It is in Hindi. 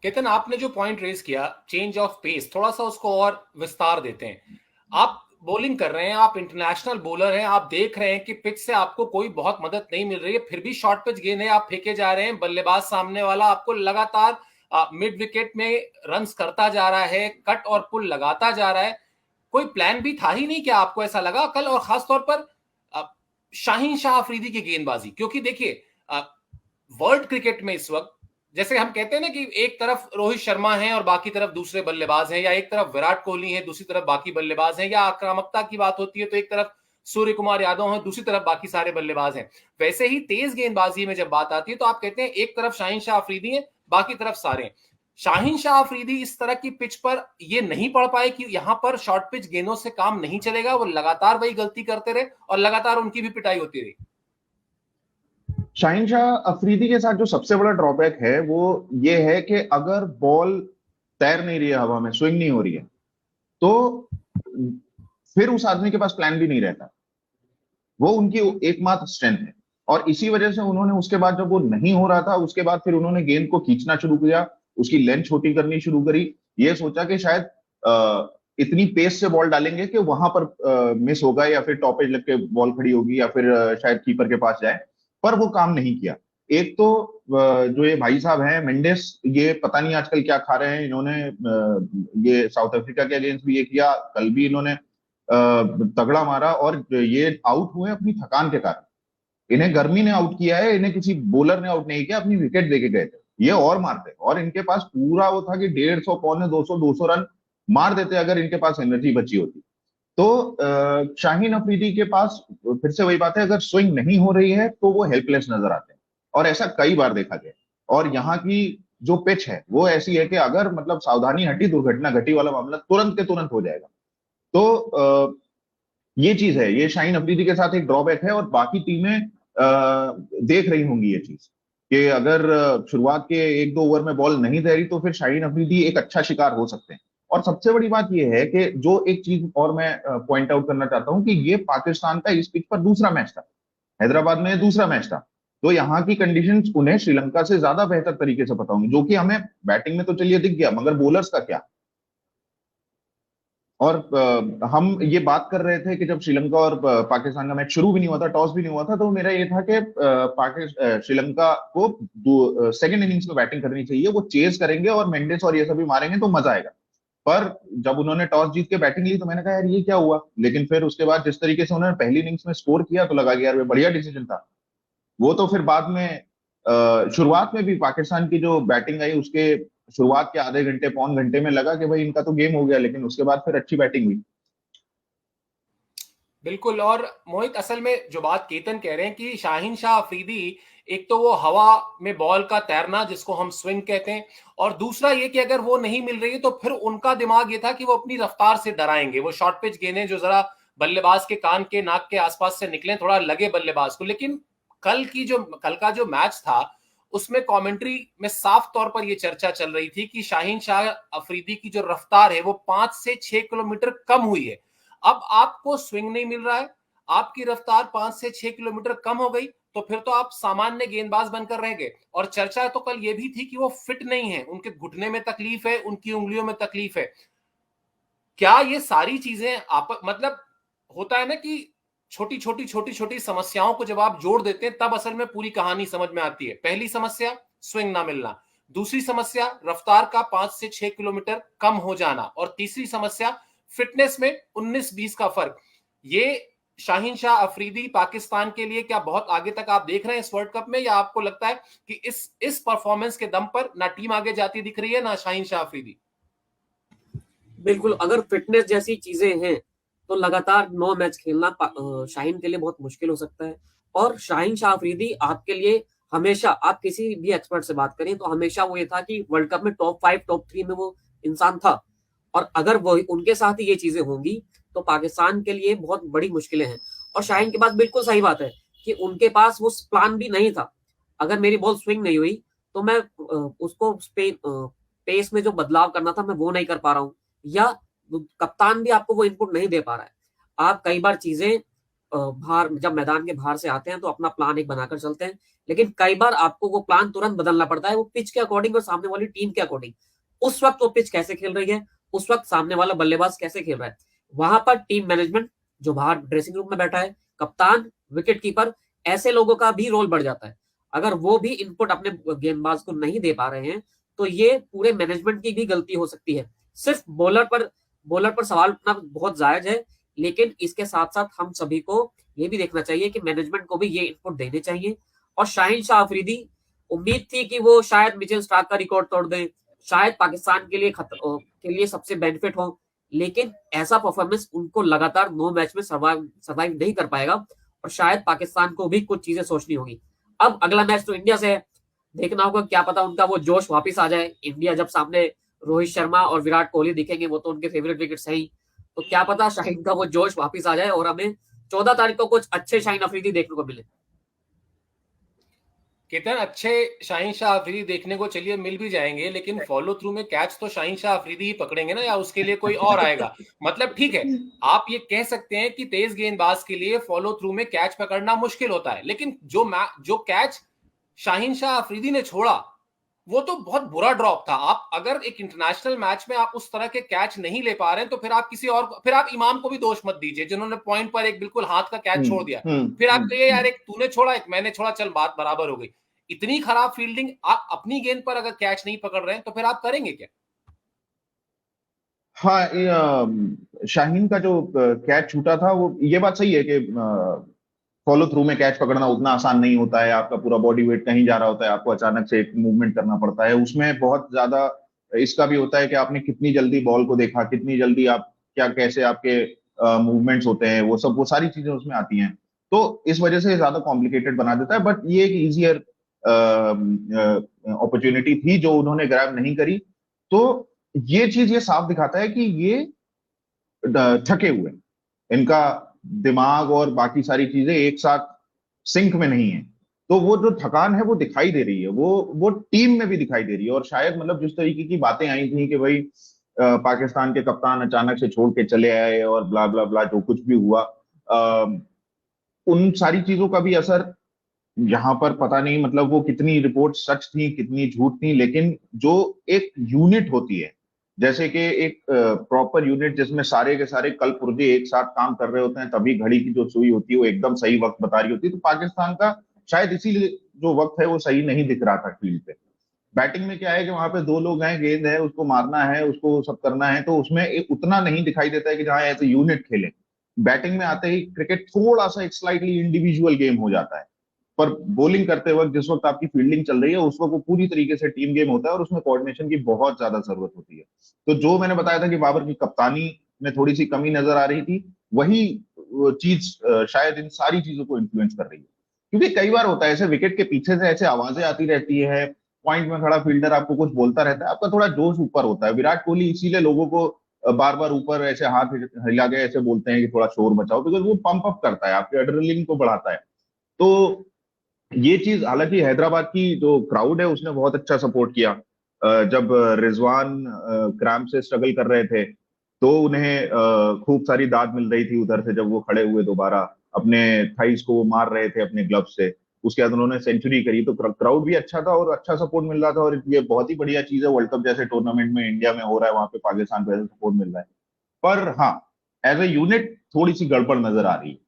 केतन, आपने जो पॉइंट रेज किया चेंज ऑफ पेस, थोड़ा सा उसको और विस्तार देते हैं। आप बॉलिंग कर रहे हैं, आप इंटरनेशनल बॉलर हैं, आप देख रहे हैं कि पिच से आपको कोई बहुत मदद नहीं मिल रही है, फिर भी शॉर्ट पिच गेंद है, आप फेंके जा रहे हैं, बल्लेबाज सामने वाला आपको लगातार मिड विकेट में रन्स करता जा रहा है, कट और पुल लगाता जा रहा है। कोई प्लान भी था ही नहीं, क्या आपको ऐसा लगा कल? और खासतौर पर शाहीन शाह अफरीदी की गेंदबाजी, क्योंकि देखिए वर्ल्ड क्रिकेट में इस वक्त जैसे हम कहते हैं ना कि एक तरफ रोहित शर्मा है और बाकी तरफ दूसरे बल्लेबाज हैं, या एक तरफ विराट कोहली है दूसरी तरफ बाकी बल्लेबाज हैं, या आक्रामकता की बात होती है तो एक तरफ सूर्य कुमार यादव है दूसरी तरफ बाकी सारे बल्लेबाज हैं। वैसे ही तेज गेंदबाजी में जब बात आती है तो आप कहते हैं एक तरफ शाहीन शाह अफरीदी है, बाकी तरफ सारे। शाहीन शाह अफरीदी इस तरह की पिच पर ये नहीं पढ़ पाए कि यहां पर शॉर्ट पिच गेंदों से काम नहीं चलेगा, वो लगातार वही गलती करते रहे और लगातार उनकी भी पिटाई होती रही। शाहीन शाह अफरीदी के साथ जो सबसे बड़ा ड्रॉबैक है वो ये है कि अगर बॉल तैर नहीं रही है, हवा में स्विंग नहीं हो रही है, तो फिर उस आदमी के पास प्लान भी नहीं रहता। वो उनकी एकमात्र स्ट्रेंथ है। और इसी वजह से उन्होंने उसके बाद जब वो नहीं हो रहा था, उसके बाद फिर उन्होंने गेंद को खींचना शुरू किया, उसकी लेंथ छोटी करनी शुरू करी। ये सोचा कि शायद इतनी पेस से बॉल डालेंगे कि वहां पर मिस होगा, या फिर टॉपेज लग के बॉल खड़ी होगी, या फिर शायद कीपर के पास जाए। पर वो काम नहीं किया। एक तो जो ये भाई साहब हैं मेंडेस, ये पता नहीं आजकल क्या खा रहे हैं। इन्होंने ये साउथ अफ्रीका के अगेंस्ट भी ये किया, कल भी इन्होंने तगड़ा मारा, और ये आउट हुए अपनी थकान के कारण। इन्हें गर्मी ने आउट किया है, इन्हें किसी बॉलर ने आउट नहीं किया, अपनी विकेट देके गए थे। ये और मारते, और इनके पास पूरा वो था कि 150 पौने 200 रन मार देते अगर इनके पास एनर्जी बची होती। तो शाहीन अफरीदी के पास फिर से वही बात है, अगर स्विंग नहीं हो रही है तो वो हेल्पलेस नजर आते हैं, और ऐसा कई बार देखा गया। और यहाँ की जो पिच है वो ऐसी है कि अगर मतलब सावधानी हटी, दुर्घटना घटी वाला मामला तुरंत के तुरंत हो जाएगा। तो ये चीज है, ये शाहीन अफरीदी के साथ एक ड्रॉबैक है। और बाकी टीमें देख रही होंगी ये चीज, कि अगर शुरुआत के एक दो ओवर में बॉल नहीं तैरी तो फिर शाहीन अफरीदी एक अच्छा शिकार हो सकते हैं। और सबसे बड़ी बात यह है कि जो एक चीज और मैं पॉइंट आउट करना चाहता हूं, कि ये पाकिस्तान का इस पिच पर दूसरा मैच था। हैदराबाद में दूसरा मैच था। तो यहाँ की कंडीशंस उन्हें श्रीलंका से ज्यादा बेहतर तरीके से पता होंगी, जो कि हमें बैटिंग में तो चलिए दिख गया, मगर बॉलर्स का क्या। और हम ये बात कर रहे थे कि जब श्रीलंका और पाकिस्तान का मैच शुरू भी नहीं हुआ था, टॉस भी नहीं हुआ था, तो मेरा ये था कि श्रीलंका को सेकंड इनिंग्स में बैटिंग करनी चाहिए, वो चेज करेंगे और मेंडिस और ये सभी मारेंगे तो मजा आएगा। पर जब उन्होंने टॉस जीत के बैटिंग ली तो मैंने कहा यार ये क्या हुआ। लेकिन फिर उसके बाद जिस तरीके से उन्होंने पहली इनिंग्स में स्कोर किया तो लगा कि यार बढ़िया डिसीजन था। वो तो फिर बाद में शुरुआत में भी पाकिस्तान की जो बैटिंग आई, उसके शुरुआत के आधे घंटे पौन घंटे में लगा कि भाई इनका तो गेम हो गया, लेकिन उसके बाद फिर अच्छी बैटिंग हुई। बिल्कुल। और मोहित, असल में जो बात केतन कह रहे हैं कि शाहीन शाह अफरीदी, एक तो वो हवा में बॉल का तैरना जिसको हम स्विंग कहते हैं, और दूसरा ये कि अगर वो नहीं मिल रही है तो फिर उनका दिमाग ये था कि वो अपनी रफ्तार से डराएंगे, वो शॉर्ट पिच गेंदें जो जरा बल्लेबाज के कान के नाक के आसपास से निकले, थोड़ा लगे बल्लेबाज को। लेकिन कल का जो मैच था उसमें कमेंट्री में साफ तौर पर यह चर्चा चल रही थी कि शाहीन शाह अफरीदी की जो रफ्तार है वो 5 से 6 किलोमीटर कम हुई है। अब आपको स्विंग नहीं मिल रहा है, आपकी रफ्तार 5 से 6 किलोमीटर कम हो गई, तो फिर तो आप सामान्य गेंदबाज बनकर रह गए। और चर्चा तो कल ये भी थी कि वो फिट नहीं है, उनके घुटने में तकलीफ है, उनकी उंगलियों में तकलीफ है। क्या ये सारी चीजें आप मतलब होता है ना कि छोटी छोटी समस्याओं को जब आप जोड़ देते हैं तब असल में पूरी कहानी समझ में आती है। पहली समस्या स्विंग ना मिलना, दूसरी समस्या रफ्तार का 5 से 6 किलोमीटर कम हो जाना, और तीसरी समस्या फिटनेस में 19-20 का फर्क। ये शाहीन शाह अफरीदी पाकिस्तान के लिए क्या बहुत आगे तक आप देख रहे हैं इस वर्ल्ड कप में, या आपको लगता है कि इस परफॉर्मेंस के दम पर ना टीम आगे जाती दिख रही है ना शाहीन शाह अफरीदी? बिल्कुल, अगर फिटनेस जैसी चीजें हैं तो लगातार 9 मैच खेलना शाहीन के लिए बहुत मुश्किल हो सकता है। और शाहीन शाह अफरीदी आपके लिए हमेशा, आप किसी भी एक्सपर्ट से बात करें तो हमेशा वो ये था कि वर्ल्ड कप में टॉप 5 टॉप 3 में वो इंसान था। और अगर वो उनके साथ ही ये चीजें होंगी तो पाकिस्तान के लिए बहुत बड़ी मुश्किलें हैं। और शाहीन के पास बिल्कुल सही बात है कि उनके पास वो प्लान भी नहीं था। अगर मेरी बॉल स्विंग नहीं हुई तो मैं उसको पेस में जो बदलाव करना था मैं वो नहीं कर पा रहा हूँ, या कप्तान भी आपको वो इनपुट नहीं दे पा रहा है। आप कई बार चीजें बाहर जब मैदान के बाहर से आते हैं तो अपना प्लान एक बनाकर चलते हैं, लेकिन कई बार आपको वो प्लान तुरंत बदलना पड़ता है, वो पिच के अकॉर्डिंग और सामने वाली टीम के अकॉर्डिंग। उस वक्त वो पिच कैसे खेल रही है, उस वक्त सामने वाला बल्लेबाज कैसे खेल रहा है, वहां पर टीम मैनेजमेंट जो बाहर ड्रेसिंग रूम में बैठा है, कप्तान, विकेट कीपर, ऐसे लोगों का भी रोल बढ़ जाता है। अगर वो भी इनपुट अपने गेंदबाज को नहीं दे पा रहे हैं तो ये पूरे मैनेजमेंट की भी गलती हो सकती है। सिर्फ बॉलर पर सवाल उठना बहुत जायज है, लेकिन इसके साथ साथ हम सभी को ये भी देखना चाहिए कि मैनेजमेंट को भी ये इनपुट देने चाहिए। और शाहिन शाह अफरीदी, उम्मीद थी कि वो शायद मिचेल स्टार्क का रिकॉर्ड तोड़ दें, शायद पाकिस्तान के लिए सबसे बेनिफिट हो, लेकिन ऐसा परफॉर्मेंस उनको लगातार 9 मैच में सर्वाइव नहीं कर पाएगा और शायद पाकिस्तान को भी कुछ चीजें सोचनी होगी। अब अगला मैच तो इंडिया से है, देखना होगा, क्या पता उनका वो जोश वापस आ जाए। इंडिया जब सामने रोहित शर्मा और विराट कोहली दिखेंगे, वो तो उनके फेवरेट विकेट्स हैं ही, तो क्या पता शाहिन का वो जोश वापस आ जाए और हमें 14 तारीख को कुछ अच्छे शाहिन अफरीदी देखने को मिले। केतन, अच्छे शाहिन शाह अफरीदी देखने को चलिए मिल भी जाएंगे, लेकिन फॉलो थ्रू में कैच तो शाहिन शाह अफरीदी ही पकड़ेंगे ना, या उसके लिए कोई और आएगा? मतलब ठीक है, आप ये कह सकते हैं कि तेज गेंदबाज के लिए फॉलो थ्रू में कैच पकड़ना मुश्किल होता है, लेकिन जो कैच शाहिन शाह अफरीदी ने छोड़ा वो तो बहुत बुरा ड्रॉप था। आप अगर एक इंटरनेशनल मैच में आप उस तरह के कैच नहीं ले पा रहे हैं तो फिर आप इमाम को भी दोष मत दीजिए, जिन्होंने पॉइंट पर एक बिल्कुल हाथ का कैच छोड़ दिया। फिर आप कहिए यार, एक तूने छोड़ा एक मैंने छोड़ा, चल बात बराबर हो गई। इतनी खराब फील्डिंग, आप अपनी गेंद पर अगर कैच नहीं पकड़ रहे हैं तो फिर आप करेंगे क्या? हाँ, शाहीन का जो कैच छूटा था, वो ये बात सही है कि फॉलो थ्रू में कैच पकड़ना उतना आसान नहीं होता है। आपका पूरा बॉडी वेट कहीं जा रहा होता है, आपको अचानक से एक मूवमेंट करना पड़ता है। उसमें बहुत ज्यादा इसका भी होता है कि आपने कितनी जल्दी बॉल को देखा, कितनी जल्दी आप क्या कैसे आपके मूवमेंट्स होते हैं, वो सारी चीजें उसमें आती हैं। तो इस वजह से ज्यादा कॉम्प्लिकेटेड बना देता है। बट ये एक इजियर अपॉर्चुनिटी थी जो उन्होंने ग्रैब नहीं करी। तो ये चीज ये साफ दिखाता है कि ये थके हुए, इनका दिमाग और बाकी सारी चीजें एक साथ सिंक में नहीं है। तो वो जो थकान है वो दिखाई दे रही है, वो टीम में भी दिखाई दे रही है। और शायद मतलब जिस तरीके की बातें आई थी कि भाई पाकिस्तान के कप्तान अचानक से छोड़ के चले आए और ब्ला ब्ला ब्ला, जो कुछ भी हुआ, उन सारी चीजों का भी असर यहाँ पर पता नहीं, मतलब वो कितनी रिपोर्ट सच थी कितनी झूठ थी। लेकिन जो एक यूनिट होती है, जैसे कि एक प्रॉपर यूनिट जिसमें सारे के सारे कल पुर्जे एक साथ काम कर रहे होते हैं, तभी घड़ी की जो सुई होती है वो एकदम सही वक्त बता रही होती है। तो पाकिस्तान का शायद इसीलिए जो वक्त है वो सही नहीं दिख रहा था फील्ड पे। बैटिंग में क्या है कि वहां पे 2 लोग हैं, गेंद है, उसको मारना है, उसको सब करना है, तो उसमें एक उतना नहीं दिखाई देता है कि जहां ऐसे यूनिट खेले। बैटिंग में आते ही क्रिकेट थोड़ा सा एक स्लाइटली इंडिविजुअल गेम हो जाता है। पर बॉलिंग करते वक्त जिस वक्त आपकी फील्डिंग चल रही है, उस वक्त वो पूरी तरीके से टीम गेम होता है और उसमें कोऑर्डिनेशन की बहुत ज्यादा जरूरत होती है। तो जो मैंने बताया था कि बाबर की कप्तानी में थोड़ी सी कमी नजर आ रही थी, वही चीज शायद इन सारी चीजों को इन्फ्लुएंस कर रही है। क्योंकि कई बार होता है ऐसे विकेट के पीछे से ऐसे आवाजें आती रहती है, पॉइंट में खड़ा फील्डर आपको कुछ बोलता रहता है, आपका थोड़ा जोश ऊपर होता है। विराट कोहली इसीलिए लोगों को बार बार ऊपर ऐसे हाथ हिला के ऐसे बोलते हैं कि थोड़ा शोर बचाओ, बिकॉज वो पंप अप करता है, आपके एड्रेनलिन को बढ़ाता है। तो ये चीज, हालांकि हैदराबाद की जो क्राउड है उसने बहुत अच्छा सपोर्ट किया। जब रिजवान क्रैम्प से स्ट्रगल कर रहे थे तो उन्हें खूब सारी दाद मिल रही थी उधर से, जब वो खड़े हुए दोबारा अपने थाइस को वो मार रहे थे अपने ग्लव से। उसके बाद उन्होंने सेंचुरी करी, तो क्राउड भी अच्छा था और अच्छा सपोर्ट मिल रहा था। और ये बहुत ही बढ़िया चीज है, वर्ल्ड कप जैसे टूर्नामेंट में इंडिया में हो रहा है, वहां पे पाकिस्तान को ऐसा सपोर्ट मिल रहा है। पर हाँ, एज ए यूनिट थोड़ी सी गड़बड़ नजर आ रही है।